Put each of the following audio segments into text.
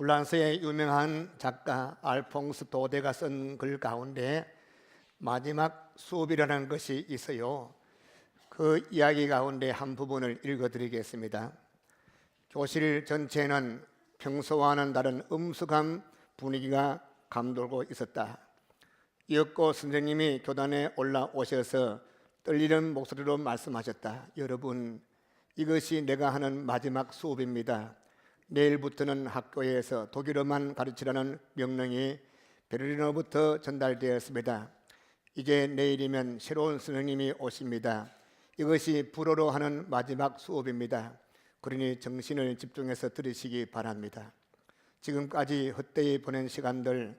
프랑스의 유명한 작가 알퐁스 도데가 쓴 글 가운데 마지막 수업이라는 것이 있어요. 그 이야기 가운데 한 부분을 읽어드리겠습니다. 교실 전체는 평소와는 다른 엄숙한 분위기가 감돌고 있었다. 이었고 선생님이 교단에 올라오셔서 떨리는 목소리로 말씀하셨다. 여러분, 이것이 내가 하는 마지막 수업입니다. 내일부터는 학교에서 독일어만 가르치라는 명령이 베를린으로부터 전달되었습니다. 이제 내일이면 새로운 선생님이 오십니다. 이것이 불어로 하는 마지막 수업입니다. 그러니 정신을 집중해서 들으시기 바랍니다. 지금까지 헛되이 보낸 시간들,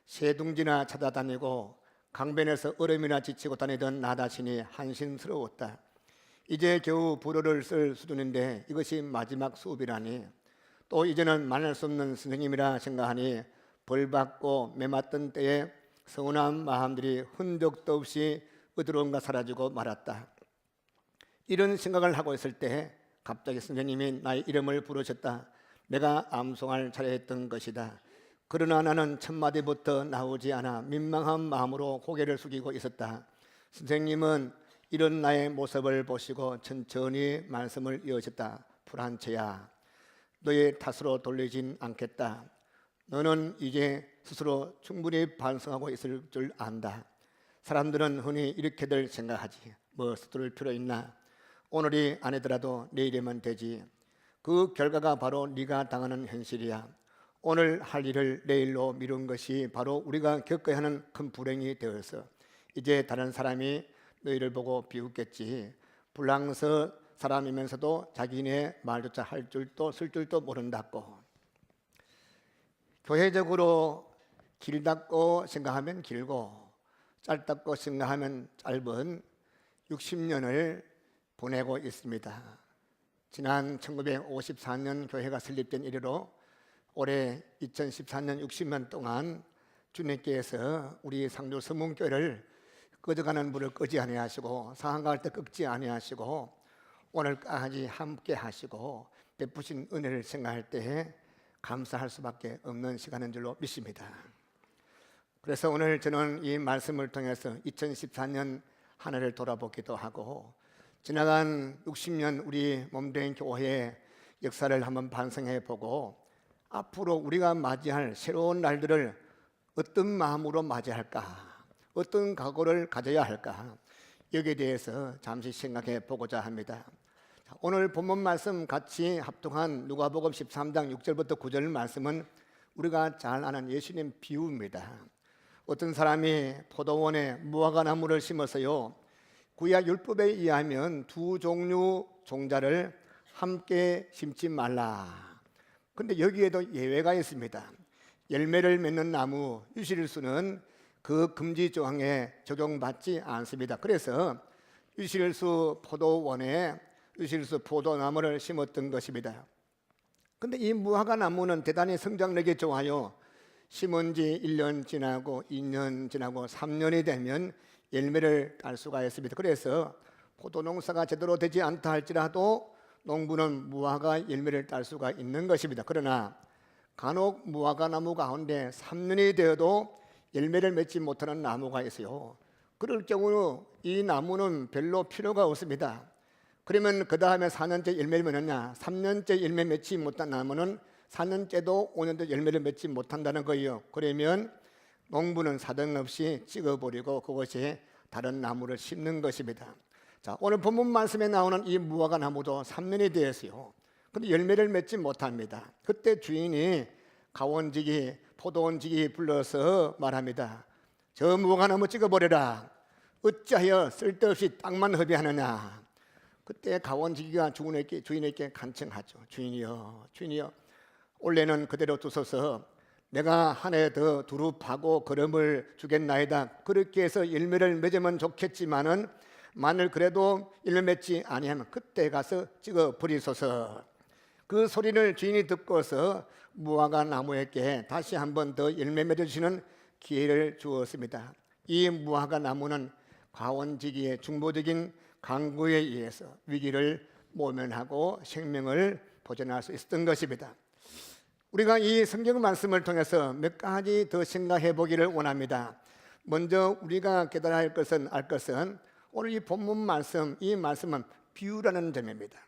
새둥지나 찾아다니고 강변에서 얼음이나 지치고 다니던 나 자신이 한심스러웠다. 이제 겨우 불어를 쓸 수준인데 이것이 마지막 수업이라니, 또 이제는 만날 수 없는 선생님이라 생각하니 벌받고 매맞던 때에 서운한 마음들이 흔적도 없이 어디론가 사라지고 말았다. 이런 생각을 하고 있을 때 갑자기 선생님이 나의 이름을 부르셨다. 내가 암송할 차례였던 것이다. 그러나 나는 첫 마디부터 나오지 않아 민망한 마음으로 고개를 숙이고 있었다. 선생님은 이런 나의 모습을 보시고 천천히 말씀을 이어졌다. 프란체야, 너의 탓으로 돌리진 않겠다. 너는 이제 스스로 충분히 반성하고 있을 줄 안다. 사람들은 흔히 이렇게들 생각하지. 뭐 서두를 필요 있나? 오늘이 아니더라도 내일이면 되지. 그 결과가 바로 네가 당하는 현실이야. 오늘 할 일을 내일로 미룬 것이 바로 우리가 겪어야 하는 큰 불행이 되어서 이제 다른 사람이 너희를 보고 비웃겠지. 프랑스 사람이면서도 자기네 말조차 할 줄도 쓸 줄도 모른다고. 교회적으로 길다고 생각하면 길고 짧다고 생각하면 짧은 60년을 보내고 있습니다. 지난 1954년 교회가 설립된 이래로 올해 2014년 60년 동안 주님께서 우리 상주 서문교회를 꺼져가는 불을 끄지 아니하시고 상한가할 때 끄지 아니하시고 오늘까지 함께 하시고 베푸신 은혜를 생각할 때 감사할 수밖에 없는 시간인 줄로 믿습니다. 그래서 오늘 저는 이 말씀을 통해서 2014년 한 해를 돌아보기도 하고 지나간 60년 우리 몸된 교회의 역사를 한번 반성해 보고 앞으로 우리가 맞이할 새로운 날들을 어떤 마음으로 맞이할까, 어떤 각오를 가져야 할까, 여기에 대해서 잠시 생각해 보고자 합니다. 오늘 본문 말씀 같이 합독한 누가복음 13장 6절부터 9절 말씀은 우리가 잘 아는 예수님 비유입니다. 어떤 사람이 포도원에 무화과나무를 심어서요, 구약 율법에 의하면 두 종류 종자를 함께 심지 말라. 그런데 여기에도 예외가 있습니다. 열매를 맺는 나무 유실수는 그 금지 조항에 적용받지 않습니다. 그래서 유실수 포도원에 유실수 포도나무를 심었던 것입니다. 그런데 이 무화과 나무는 대단히 성장력이 좋아요. 심은 지 1년 지나고 2년 지나고 3년이 되면 열매를 딸 수가 있습니다. 그래서 포도농사가 제대로 되지 않다 할지라도 농부는 무화과 열매를 딸 수가 있는 것입니다. 그러나 간혹 무화과 나무 가운데 3년이 되어도 열매를 맺지 못하는 나무가 있어요. 그럴 경우 이 나무는 별로 필요가 없습니다. 그러면 그 다음에 4년째 열매를 맺느냐? 3년째 열매 맺지 못한 나무는 4년째도 5년째 열매를 맺지 못한다는 거예요. 그러면 농부는 사정없이 찍어버리고 그것이 다른 나무를 심는 것입니다. 자, 오늘 본문 말씀에 나오는 이 무화과 나무도 3년이 되었어요. 그런데 열매를 맺지 못합니다. 그때 주인이 가원지기, 포도원지기 불러서 말합니다. 저 무화과 나무 찍어버려라. 어찌하여 쓸데없이 땅만 허비하느냐. 그때 가원지기가 주인에게 간청하죠. 주인이여, 올해는 그대로 두소서. 내가 한 해 더 두릅하고 거름을 주겠나이다. 그렇게 해서 열매를 맺으면 좋겠지만은 만일 그래도 열매 맺지 아니하면 그때 가서 찍어 버리소서. 그 소리를 주인이 듣고서 무화과 나무에게 다시 한번 더 열매 맺어주시는 기회를 주었습니다. 이 무화과 나무는 가원지기의 중보적인 강구에 의해서 위기를 모면하고 생명을 보존할 수 있었던 것입니다. 우리가 이 성경 말씀을 통해서 몇 가지 더 생각해 보기를 원합니다. 먼저 우리가 깨달아야 알 것은 오늘 이 본문 말씀, 이 말씀은 비유라는 점입니다.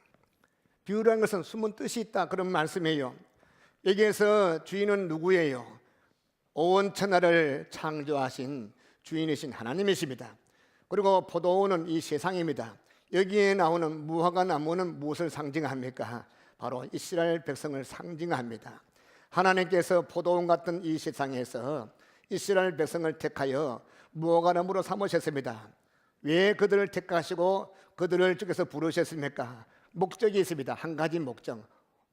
비유라는 것은 숨은 뜻이 있다, 그런 말씀이에요. 여기에서 주인은 누구예요? 온 천하를 창조하신 주인이신 하나님이십니다. 그리고 포도원은 이 세상입니다. 여기에 나오는 무화과 나무는 무엇을 상징합니까? 바로 이스라엘 백성을 상징합니다. 하나님께서 포도원 같은 이 세상에서 이스라엘 백성을 택하여 무화과 나무로 삼으셨습니다. 왜 그들을 택하시고 그들을 쪽에서 부르셨습니까? 목적이 있습니다. 한 가지 목적,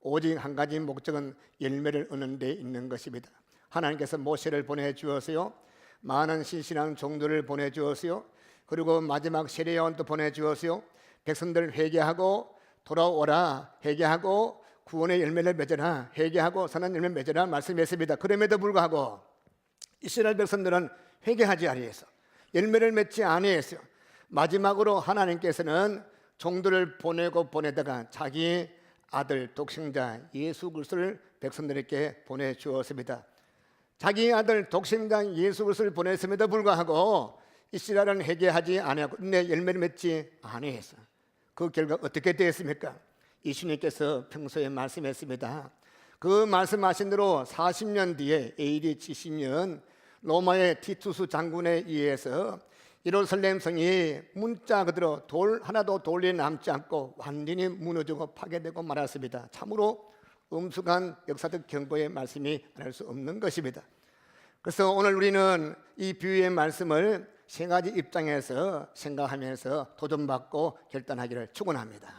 오직 한 가지 목적은 열매를 얻는 데 있는 것입니다. 하나님께서 모세를 보내주었어요. 많은 신실한 종들을 보내주었어요. 그리고 마지막 세례요한도 보내주었어요. 백성들 회개하고 돌아오라, 회개하고 구원의 열매를 맺어라, 회개하고 선한 열매 맺어라 말씀했습니다. 그럼에도 불구하고 이스라엘 백성들은 회개하지 아니했어. 열매를 맺지 아니했어요. 마지막으로 하나님께서는 종들을 보내다가 자기 아들 독생자 예수 그리스도를 백성들에게 보내주었습니다. 자기 아들 독생자 예수 그리스도를 보냈음에도 불구하고 이스라엘은 회개하지 아니하고 내 열매를 맺지 아니했어. 그 결과 어떻게 되었습니까? 예수님께서 평소에 말씀했습니다. 그 말씀하신 대로 40년 뒤에 AD 70년 로마의 티투스 장군에 의해서 예루살렘 성이 문자 그대로 돌 하나도 돌에 남지 않고 완전히 무너지고 파괴되고 말았습니다. 참으로 엄숙한 역사적 경고의 말씀이 안 할 수 없는 것입니다. 그래서 오늘 우리는 이 비유의 말씀을 세 가지 입장에서 생각하면서 도전받고 결단하기를 축원합니다.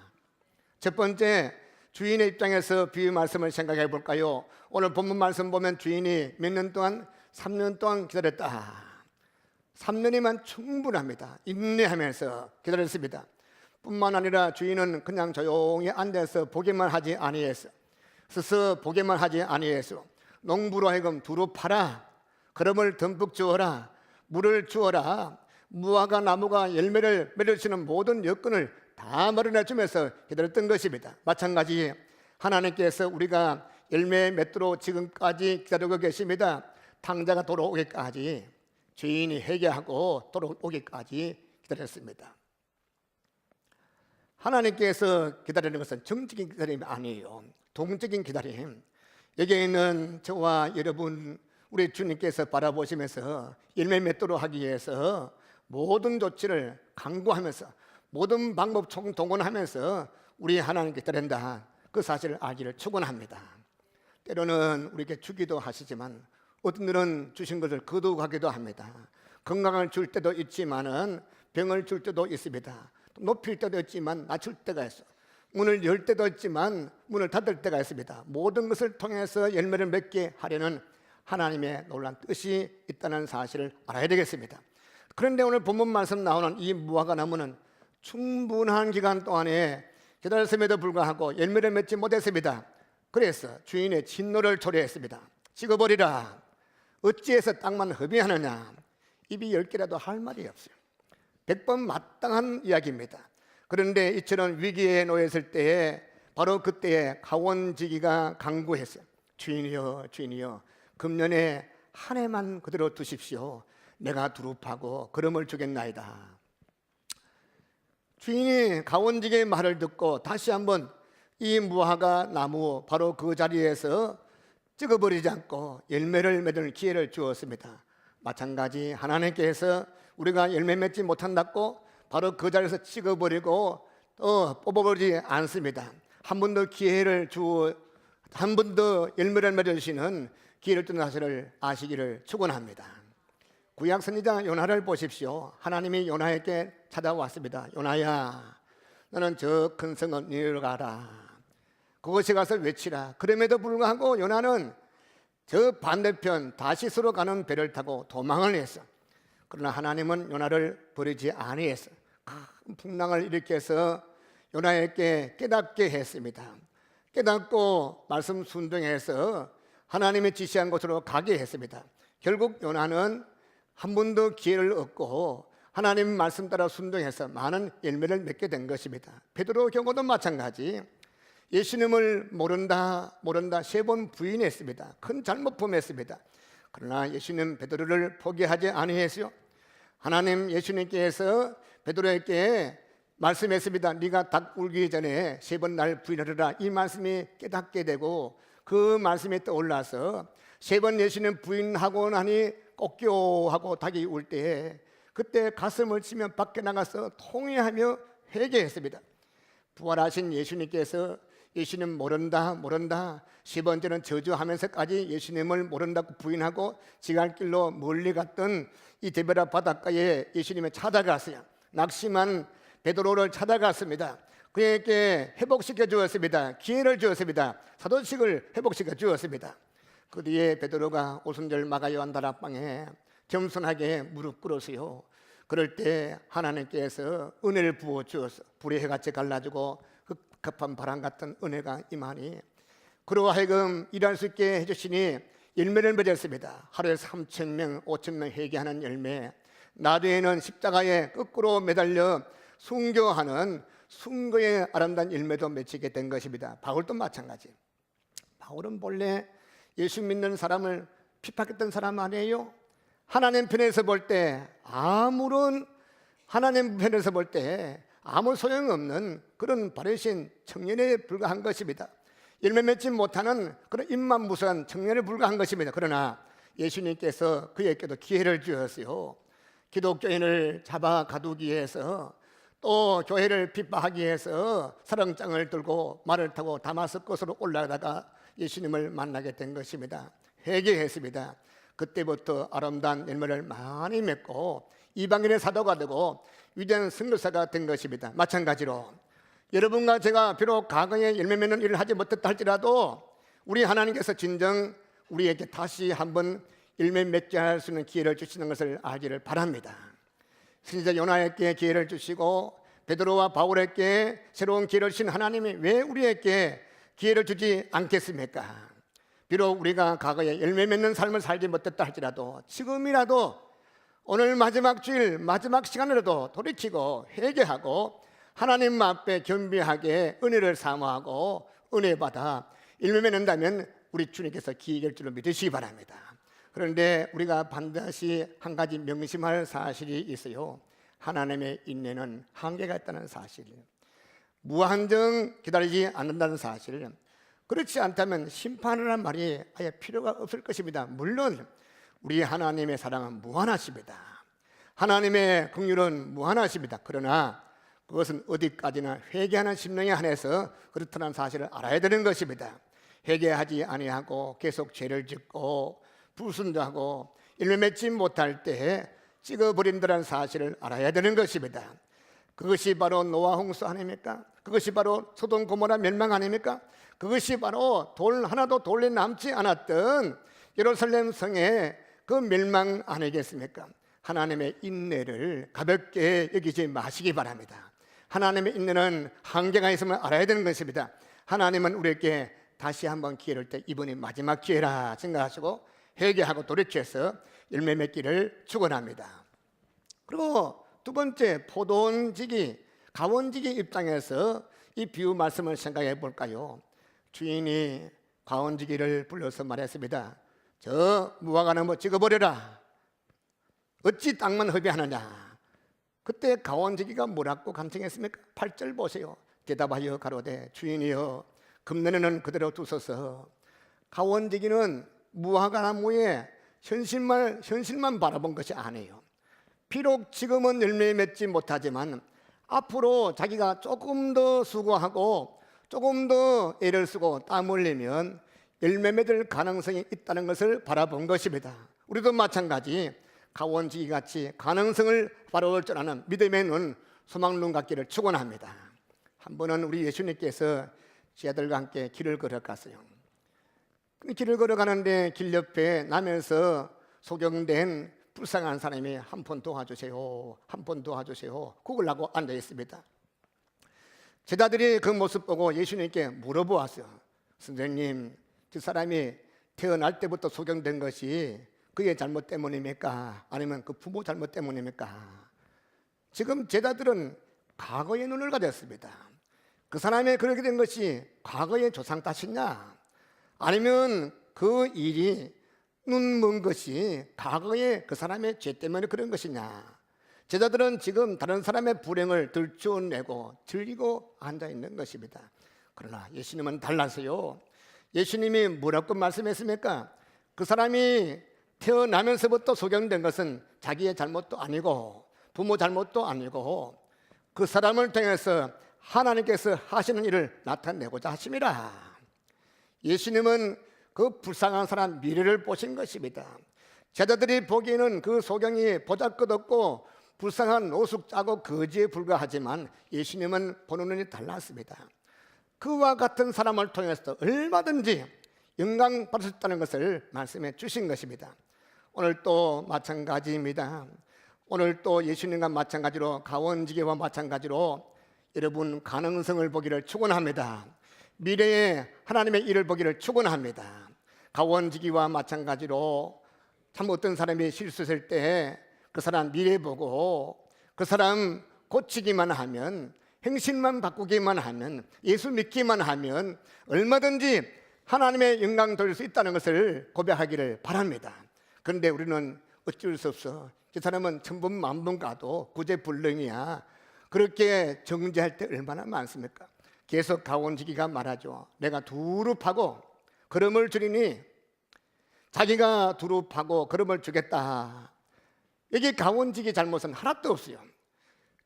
첫 번째, 주인의 입장에서 비유 말씀을 생각해 볼까요? 오늘 본문 말씀 보면 주인이 몇 년 동안 3년 동안 기다렸다. 3년이면 충분합니다. 인내하면서 기다렸습니다. 뿐만 아니라 주인은 그냥 조용히 앉아서 보기만 하지 아니했어. 서서 보기만 하지 아니했어. 농부로 하여금 두루 파라, 거름을 듬뿍 주어라, 물을 주어라, 무화과 나무가 열매를 맺을 수 있는 모든 여건을 다 마련해 주면서 기다렸던 것입니다. 마찬가지 하나님께서 우리가 열매 맺도록 지금까지 기다리고 계십니다. 탕자가 돌아오기까지, 주인이 회개하고 돌아오기까지 기다렸습니다. 하나님께서 기다리는 것은 정적인 기다림이 아니에요. 동적인 기다림. 여기에 있는 저와 여러분, 우리 주님께서 바라보시면서 열매 맺도록 하기 위해서 모든 조치를 강구하면서 모든 방법 총동원하면서 우리 하나님께 기다린다, 그 사실을 알기를 축원합니다. 때로는 우리에게 주기도 하시지만 어떤 일은 주신 것을 거두가기도 합니다. 건강을 줄 때도 있지만은 병을 줄 때도 있습니다. 높일 때도 있지만 낮출 때가 있어. 문을 열 때도 있지만 문을 닫을 때가 있습니다. 모든 것을 통해서 열매를 맺게 하려는 하나님의 놀라운 뜻이 있다는 사실을 알아야 되겠습니다. 그런데 오늘 본문 말씀 나오는 이 무화과 나무는 충분한 기간 동안에 기다렸음에도 불구하고 열매를 맺지 못했습니다. 그래서 주인의 진노를 초래했습니다. 찍어버리라. 어찌해서 땅만 허비하느냐. 입이 10개라도 할 말이 없어요. 100번 마땅한 이야기입니다. 그런데 이처럼 위기에 놓였을 때에 바로 그때에 가원지기가 간구했어요. 주인이여, 주인이여, 금년에 한 해만 그대로 두십시오. 내가 두릅하고 거름을 주겠나이다. 주인이 가원지기의 말을 듣고 다시 한번 이 무화과 나무 바로 그 자리에서 찍어버리지 않고 열매를 맺을 기회를 주었습니다. 마찬가지 하나님께서 우리가 열매 맺지 못한다고 바로 그 자리에서 찍어버리고 뽑아버리지 않습니다. 한 번 더 기회를 주어 한 번 더 열매를 맺으시는 기회를 주는 사실을 아시기를 축원합니다. 구약 선지자 요나를 보십시오. 하나님이 요나에게 찾아왔습니다. 요나야, 너는 저 큰 성을 니네로 가라. 그곳에 가서 외치라. 그럼에도 불구하고 요나는 저 반대편 다시스로 가는 배를 타고 도망을 했어. 그러나 하나님은 요나를 버리지 아니했어. 큰 풍랑을 일으켜서 요나에게 깨닫게 했습니다. 깨닫고 말씀 순종해서 하나님의 지시한 곳으로 가게 했습니다. 결국 요나는 한 번 더 기회를 얻고 하나님 말씀 따라 순종해서 많은 열매를 맺게 된 것입니다. 베드로 경우도 마찬가지. 예수님을 모른다 모른다 3번 부인했습니다. 큰 잘못 범했습니다. 그러나 예수님 베드로를 포기하지 아니했어요. 하나님 예수님께서 베드로에게 말씀했습니다. 네가 닭 울기 전에 3번 날 부인하리라. 이 말씀이 깨닫게 되고 그 말씀이 떠올라서 3번 예수님 부인하고 나니 꺾여하고 닭이 울 때에 그때 가슴을 치며 밖에 나가서 통회하며 회개했습니다. 부활하신 예수님께서 예수님 모른다 모른다 10번째는 저주하면서까지 예수님을 모른다고 부인하고 지갈길로 멀리 갔던 이 데베라 바닷가에 예수님을 찾아갔어요. 낙심한 베드로를 찾아갔습니다. 그에게 회복시켜 주었습니다. 기회를 주었습니다. 사도식을 회복시켜 주었습니다. 그 뒤에 베드로가 오순절 마가 요한 다락방에 겸손하게 무릎 꿇었어요. 그럴 때 하나님께서 은혜를 부어 주어서 불의 해같이 갈라지고 그 급한 바람 같은 은혜가 임하니 그로 하여금 일할 수 있게 해주시니 열매를 맺었습니다. 하루에 3,000명, 5,000명 회개하는 열매, 나중에는 십자가에 거꾸로 매달려 순교하는 순교의 아름다운 열매도 맺히게 된 것입니다. 바울도 마찬가지. 바울은 본래 예수 믿는 사람을 핍박했던 사람 아니에요? 하나님 편에서 볼 때 하나님 편에서 볼 때 아무 소용없는 그런 바리새인 청년에 불과한 것입니다. 열매 맺지 못하는 그런 입만 무수한 청년에 불과한 것입니다. 그러나 예수님께서 그에게도 기회를 주었어요. 기독교인을 잡아 가두기 위해서 또 교회를 핍박하기 위해서 사령장을 들고 말을 타고 다마스커스로 올라가다가 예수님을 만나게 된 것입니다. 회개했습니다. 그때부터 아름다운 열매를 많이 맺고 이방인의 사도가 되고 위대한 선교사가 된 것입니다. 마찬가지로 여러분과 제가 비록 과거에 열매 맺는 일을 하지 못했다 할지라도 우리 하나님께서 진정 우리에게 다시 한번 열매 맺게 할 수 있는 기회를 주시는 것을 알기를 바랍니다. 선지자 요나에게 기회를 주시고 베드로와 바울에게 새로운 기회를 주신 하나님이 왜 우리에게 기회를 주지 않겠습니까? 비록 우리가 과거에 열매 맺는 삶을 살지 못했다 할지라도 지금이라도 오늘 마지막 주일 마지막 시간이라도 돌이키고 회개하고 하나님 앞에 겸비하게 은혜를 사모하고 은혜 받아 열매 맺는다면 우리 주님께서 기회일 줄로 믿으시기 바랍니다. 그런데 우리가 반드시 한 가지 명심할 사실이 있어요. 하나님의 인내는 한계가 있다는 사실, 무한정 기다리지 않는다는 사실. 그렇지 않다면 심판이라는 말이 아예 필요가 없을 것입니다. 물론 우리 하나님의 사랑은 무한하십니다. 하나님의 긍휼은 무한하십니다. 그러나 그것은 어디까지나 회개하는 심령에 한해서 그렇다는 사실을 알아야 되는 것입니다. 회개하지 아니하고 계속 죄를 짓고 불순종하고 열매 맺지 못할 때 찍어버린다는 사실을 알아야 되는 것입니다. 그것이 바로 노아 홍수 아닙니까? 그것이 바로 소돔 고모라 멸망 아닙니까? 그것이 바로 돌 하나도 돌에 남지 않았던 예루살렘 성의 그 멸망 아니겠습니까? 하나님의 인내를 가볍게 여기지 마시기 바랍니다. 하나님의 인내는 한계가 있음을 알아야 되는 것입니다. 하나님은 우리에게 다시 한번 기회를 때 이번이 마지막 기회라 생각하시고 회개하고 돌이켜서 열매 맺기를 축원합니다. 그리고 두 번째, 포도원지기, 가원지기 입장에서 이 비유 말씀을 생각해 볼까요? 주인이 가원지기를 불러서 말했습니다. 저 무화과나무 찍어버려라. 어찌 땅만 허비하느냐. 그때 가원지기가 뭐라고 간청했습니까? 8절 보세요. 대답하여 가로되 주인이여 금년에는 그대로 두소서. 가원지기는 무화과나무의 현실만 바라본 것이 아니에요. 비록 지금은 열매 맺지 못하지만 앞으로 자기가 조금 더 수고하고 조금 더 애를 쓰고 땀 흘리면 열매 맺을 가능성이 있다는 것을 바라본 것입니다. 우리도 마찬가지 가원지기 같이 가능성을 바라볼 줄 아는 믿음의 눈, 소망 눈 갖기를 축원합니다. 한 번은 우리 예수님께서 제 아들과 함께 길을 걸어갔어요. 길을 걸어가는데 길 옆에 나면서 소경된 불쌍한 사람이 한 번 도와주세요, 한 번 도와주세요 그걸 하고 앉아 있습니다. 제자들이 그 모습 보고 예수님께 물어보았어요. 선생님, 그 사람이 태어날 때부터 소경된 것이 그의 잘못 때문입니까? 아니면 그 부모 잘못 때문입니까? 지금 제자들은 과거의 눈을 가졌습니다. 그 사람이 그렇게 된 것이 과거의 조상 탓이냐, 아니면 그 일이 눈먼 것이 과거의 그 사람의 죄 때문에 그런 것이냐. 제자들은 지금 다른 사람의 불행을 들추어내고 즐기고 앉아있는 것입니다. 그러나 예수님은 달라서요. 예수님이 뭐라고 말씀했습니까? 그 사람이 태어나면서부터 소경된 것은 자기의 잘못도 아니고 부모 잘못도 아니고 그 사람을 통해서 하나님께서 하시는 일을 나타내고자 하심이라. 예수님은 그 불쌍한 사람 미래를 보신 것입니다. 제자들이 보기에는 그 소경이 보잘것없고 불쌍한 노숙자고 거지에 불과하지만 예수님은 보는 눈이 달랐습니다. 그와 같은 사람을 통해서 얼마든지 영광 받을 수 있다는 것을 말씀해 주신 것입니다. 오늘 또 마찬가지입니다. 오늘 또 예수님과 마찬가지로 가원지기와 마찬가지로 여러분 가능성을 보기를 축원합니다. 미래에 하나님의 일을 보기를 축원합니다. 가원지기와 마찬가지로 참 어떤 사람이 실수했을 때 그 사람 미래 보고 그 사람 고치기만 하면, 행실만 바꾸기만 하면, 예수 믿기만 하면 얼마든지 하나님의 영광 돌릴 수 있다는 것을 고백하기를 바랍니다. 그런데 우리는 어쩔 수 없어. 그 사람은 천분만분 가도 구제불능이야. 그렇게 정죄할 때 얼마나 많습니까? 계속 가원지기가 말하죠. 내가 두루 파고 걸음을 주리니, 자기가 두루 파고 걸음을 주겠다. 여기 가원지기 잘못은 하나도 없어요.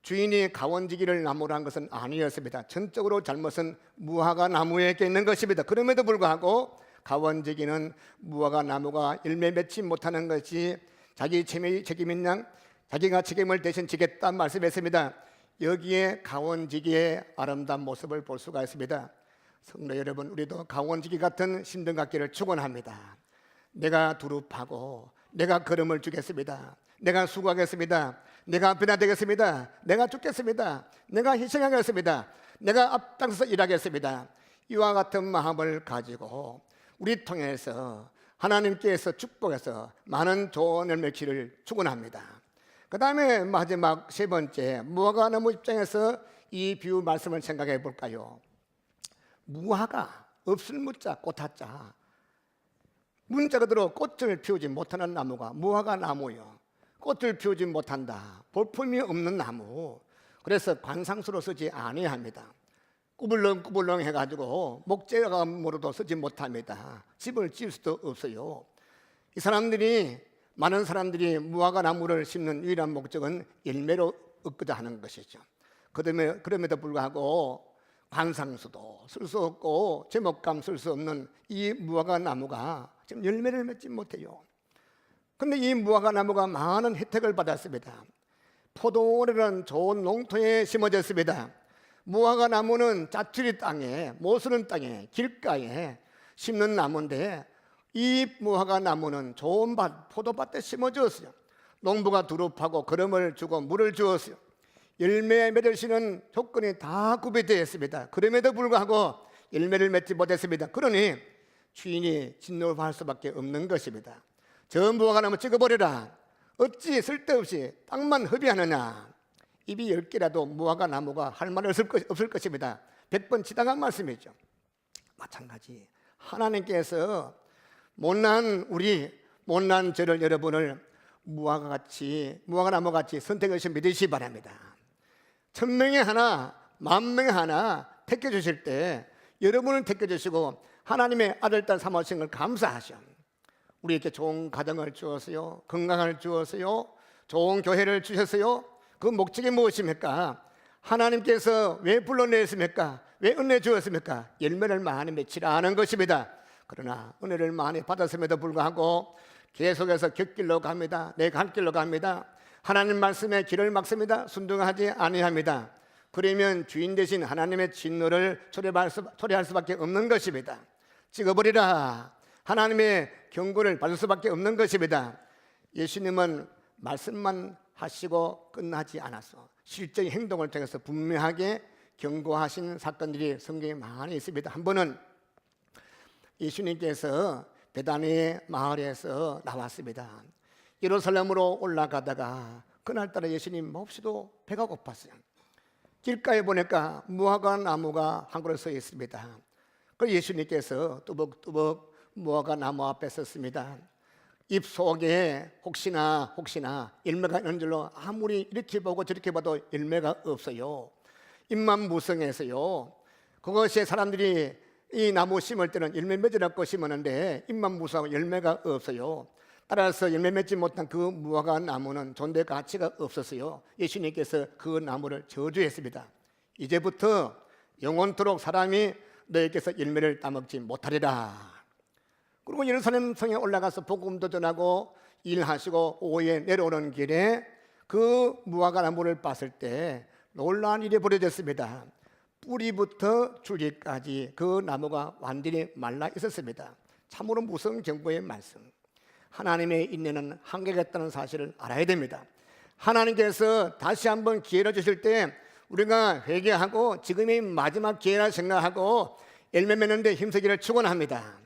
주인이 가원지기를 나무로 한 것은 아니었습니다. 전적으로 잘못은 무화과 나무에 있는 것입니다. 그럼에도 불구하고 가원지기는 무화과 나무가 열매 맺지 못하는 것이 자기 책임인 양 자기가 책임을 대신 지겠다 말씀했습니다. 여기에 가원지기의 아름다운 모습을 볼 수가 있습니다. 성도 여러분, 우리도 가원지기 같은 심정 갖기를 축원합니다. 내가 두루 파고 내가 걸음을 주겠습니다. 내가 수고하겠습니다. 내가 변화되겠습니다. 내가 죽겠습니다. 내가 희생하겠습니다. 내가 앞장서서 일하겠습니다. 이와 같은 마음을 가지고 우리 통해서 하나님께서 축복해서 많은 조언을 맺기를 축원합니다. 그 다음에 마지막 세 번째, 무화과 나무 입장에서 이 비유 말씀을 생각해 볼까요? 무화과, 없을 무자, 꽃하자. 문자가 들어 꽃을 피우지 못하는 나무가 무화과 나무요. 꽃을 피우지 못한다. 볼품이 없는 나무. 그래서 관상수로 쓰지 아니합니다. 꾸불렁꾸불렁 해가지고 목재감으로도 쓰지 못합니다. 집을 지을 수도 없어요. 이 사람들이, 많은 사람들이 무화과 나무를 심는 유일한 목적은 열매로 얻고자 하는 것이죠. 그럼에도 불구하고 관상수도 쓸 수 없고 제목감 쓸 수 없는 이 무화과 나무가 지금 열매를 맺지 못해요. 그런데 이 무화과 나무가 많은 혜택을 받았습니다. 포도원이라는 좋은 농토에 심어졌습니다. 무화과 나무는 짜투리 땅에, 모쓰는 땅에, 길가에 심는 나무인데 이 무화과 나무는 좋은 밭, 포도밭에 심어졌어요. 농부가 두루 파고 거름을 주고 물을 주었어요. 열매 맺을 수 있는 조건이 다 구비되어 있습니다. 그럼에도 불구하고 열매를 맺지 못했습니다. 그러니 주인이 진노할 수밖에 없는 것입니다. 저 무화과 나무 찍어버려라. 어찌 쓸데없이 땅만 허비하느냐. 입이 10개라도 무화과 나무가 할 말 없을 것입니다. 100번 지당한 말씀이죠. 마찬가지 하나님께서 못난 저를, 여러분을 무화과 나무같이 선택하시 믿으시기 바랍니다. 1000명에 하나, 10,000명에 하나 택해주실 때 여러분을 택해주시고 하나님의 아들, 딸 삼으신 걸 감사하셔. 우리에게 좋은 가정을 주었어요. 건강을 주었어요. 좋은 교회를 주셨어요. 그 목적이 무엇입니까? 하나님께서 왜 불러내셨습니까? 왜 은혜 주었습니까? 열매를 많이 맺히라 하는 것입니다. 그러나 은혜를 많이 받았음에도 불구하고 계속해서 곁길로 갑니다. 내 갈 길로 갑니다. 하나님 말씀에 길을 막습니다. 순종하지 아니합니다. 그러면 주인 대신 하나님의 진노를 초래할 수밖에 없는 것입니다. 찍어버리라. 하나님의 경고를 받을 수밖에 없는 것입니다. 예수님은 말씀만 하시고 끝나지 않았어. 실제 행동을 통해서 분명하게 경고하신 사건들이 성경에 많이 있습니다. 한 번은 예수님께서 베다니 마을에서 나왔습니다. 예루살렘으로 올라가다가 그날따라 예수님 몹시도 배가 고팠어요. 길가에 보니까 무화과 나무가 한 그루 서 있습니다. 그래서 예수님께서 뚜벅뚜벅 무화과 나무 앞에 섰습니다. 입 속에 혹시나 열매가 있는 줄로 아무리 이렇게 보고 저렇게 봐도 열매가 없어요. 입만 무성해서요. 그것이 사람들이 이 나무 심을 때는 열매 맺으라고 심었는데 입만 무성하고 열매가 없어요. 따라서 열매 맺지 못한 그 무화과 나무는 존재 가치가 없었어요. 예수님께서 그 나무를 저주했습니다. 이제부터 영원토록 사람이 너희께서 열매를 따먹지 못하리라. 그리고 예루살렘 성에 올라가서 복음도 전하고 일하시고 오후에 내려오는 길에 그 무화과 나무를 봤을 때 놀라운 일이 벌어졌습니다. 뿌리부터 줄기까지 그 나무가 완전히 말라 있었습니다. 참으로 무서운 경고의 말씀. 하나님의 인내는 한계가 있다는 사실을 알아야 됩니다. 하나님께서 다시 한번 기회를 주실 때 우리가 회개하고 지금이 마지막 기회라 생각하고 열매 맺는데 힘쓰기를 축원합니다.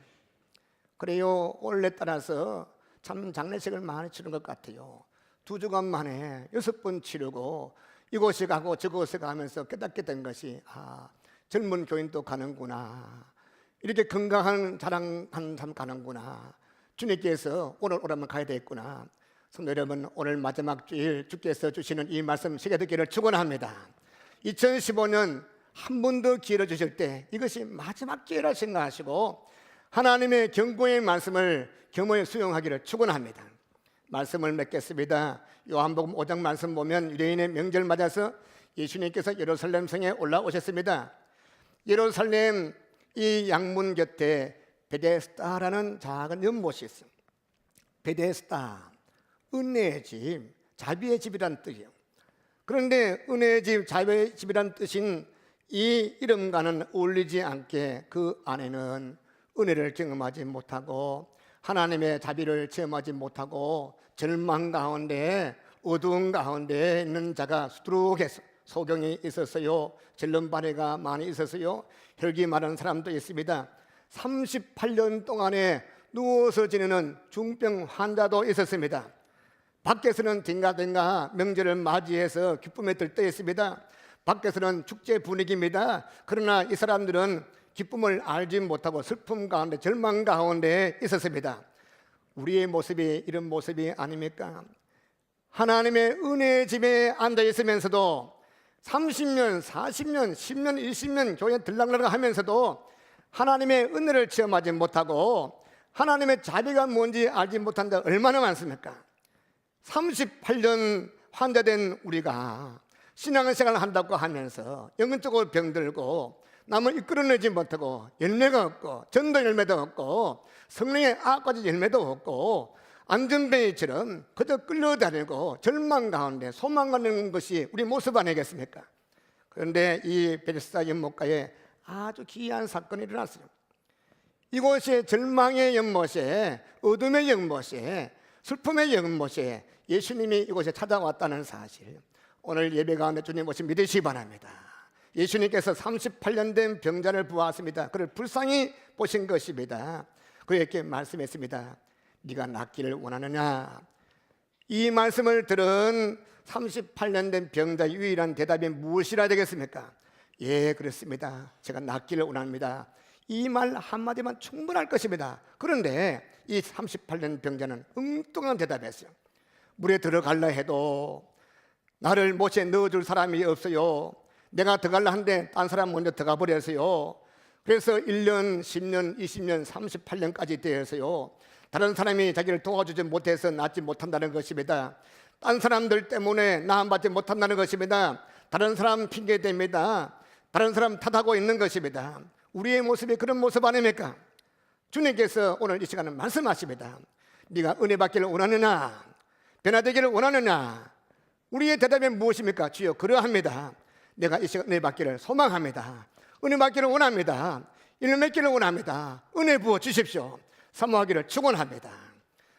그래요. 원래 따라서 참 장례식을 많이 치는 것 같아요. 2주간 만에 6번 치르고 이곳에 가고 저곳에 가면서 깨닫게 된 것이 젊은 교인도 가는구나. 이렇게 건강한 자랑하는 삶 가는구나. 주님께서 오늘 오라면 가야 되겠구나. 성도 여러분, 오늘 마지막 주일 주께서 주시는 이 말씀 새겨 듣기를 축원합니다. 2015년 한 번 더 기회를 주실 때 이것이 마지막 기회라 생각하시고 하나님의 경고의 말씀을 겸허히 수용하기를 축원합니다. 말씀을 맺겠습니다. 요한복음 5장 말씀 보면 유대인의 명절 맞아서 예수님께서 예루살렘 성에 올라오셨습니다. 예루살렘 이 양문 곁에 베데스다라는 작은 연못이 있습니다. 베데스다, 은혜의 집, 자비의 집이란 뜻이에요. 그런데 은혜의 집, 자비의 집이란 뜻인 이 이름과는 어울리지 않게 그 안에는 은혜를 경험하지 못하고 하나님의 자비를 체험하지 못하고 절망 가운데 어두운 가운데 있는 자가 수두룩해서 소경이 있었어요. 절름발이가 많이 있었어요. 혈기 많은 사람도 있습니다. 38년 동안에 누워서 지내는 중병 환자도 있었습니다. 밖에서는 딩가딩가 명절을 맞이해서 기쁨에 들떠 있습니다. 밖에서는 축제 분위기입니다. 그러나 이 사람들은 기쁨을 알지 못하고 슬픔 가운데 절망 가운데 있었습니다. 우리의 모습이 이런 모습이 아닙니까? 하나님의 은혜의 집에 앉아 있으면서도 30년, 40년, 10년, 20년 교회 들락날락 하면서도 하나님의 은혜를 체험하지 못하고 하나님의 자비가 뭔지 알지 못한 자 얼마나 많습니까? 38년 환자된 우리가 신앙생활을 한다고 하면서 영적으로 병들고 남을 이끌어내지 못하고 열매가 없고 전도 열매도 없고 성령의 악까지 열매도 없고 안전뱅이처럼 그저 끌려다니고 절망 가운데 소망하는 것이 우리 모습 아니겠습니까? 그런데 이 베데스다 연못가에 아주 기이한 사건이 일어났어요. 이곳이 절망의 연못에 어둠의 연못에 슬픔의 연못에 예수님이 이곳에 찾아왔다는 사실, 오늘 예배 가운데 주님 모습 믿으시기 바랍니다. 예수님께서 38년 된 병자를 보았습니다. 그를 불쌍히 보신 것입니다. 그에게 말씀했습니다. 네가 낫기를 원하느냐? 이 말씀을 들은 38년 된 병자의 유일한 대답이 무엇이라 되겠습니까? 예, 그렇습니다. 제가 낫기를 원합니다. 이 말 한마디만 충분할 것입니다. 그런데 이 38년 병자는 엉뚱한 대답했어요. 물에 들어갈라 해도 나를 못에 넣어줄 사람이 없어요. 내가 들어갈라 하는데 딴 사람 먼저 들어가 버렸어요. 그래서 1년, 10년, 20년, 38년까지 되어서요, 다른 사람이 자기를 도와주지 못해서 낫지 못한다는 것입니다. 딴 사람들 때문에 나음받지 못한다는 것입니다. 다른 사람 핑계댑니다. 다른 사람 탓하고 있는 것입니다. 우리의 모습이 그런 모습 아닙니까? 주님께서 오늘 이 시간에 말씀하십니다. 네가 은혜 받기를 원하느냐? 변화되기를 원하느냐? 우리의 대답이 무엇입니까? 주여, 그러합니다. 내가 이 시간 은혜 받기를 소망합니다. 은혜 받기를 원합니다. 일 맺기를 원합니다. 은혜 부어 주십시오. 사모하기를 축원합니다.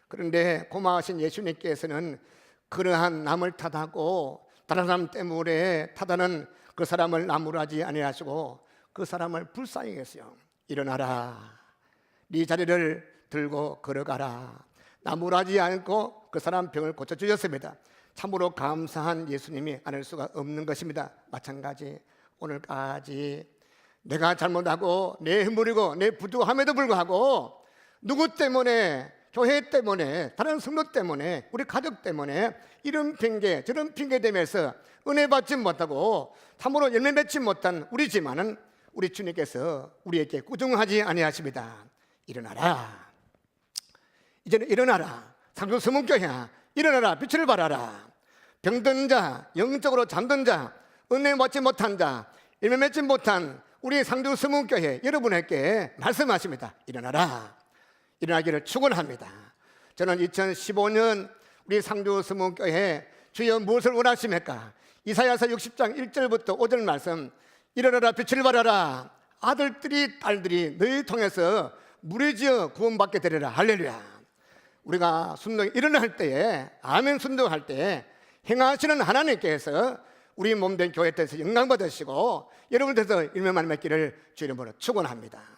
그런데 고마우신 예수님께서는 그러한 남을 탓하고 다른 사람 때문에 탓하는 그 사람을 나무라지 아니하시고 그 사람을 불쌍히 했어요. 일어나라. 네 자리를 들고 걸어가라. 나무라지 않고 그 사람 병을 고쳐주셨습니다. 참으로 감사한 예수님이 아닐 수가 없는 것입니다. 마찬가지 오늘까지 내가 잘못하고 내 허물이고 내 부족함에도 불구하고 누구 때문에, 교회 때문에, 다른 성도 때문에, 우리 가족 때문에 이런 핑계 저런 핑계 대면서 은혜 받지 못하고 참으로 열매 맺지 못한 우리지만은 우리 주님께서 우리에게 꾸중하지 아니하십니다. 일어나라, 이제는 일어나라. 상주 서문교회야, 일어나라, 빛을 발하라. 병든 자, 영적으로 잠든 자, 은혜 받지 못한 자, 열매 맺지 못한 우리 상주 서문교회 여러분에게 말씀하십니다. 일어나라. 일어나기를 축원합니다. 저는 2015년 우리 상주 서문교회 주여 무엇을 원하십니까? 이사야서 60장 1절부터 5절 말씀, 일어나라, 빛을 발하라. 아들들이 딸들이 너희 통해서 무리지어 구원받게 되리라. 할렐루야. 우리가 순종 일어날 때에, 아멘 순종할 때에 행하시는 하나님께서 우리 몸된 교회 때에서 영광 받으시고 여러분 돼서 일면만 맺기를 주님으로 축원합니다.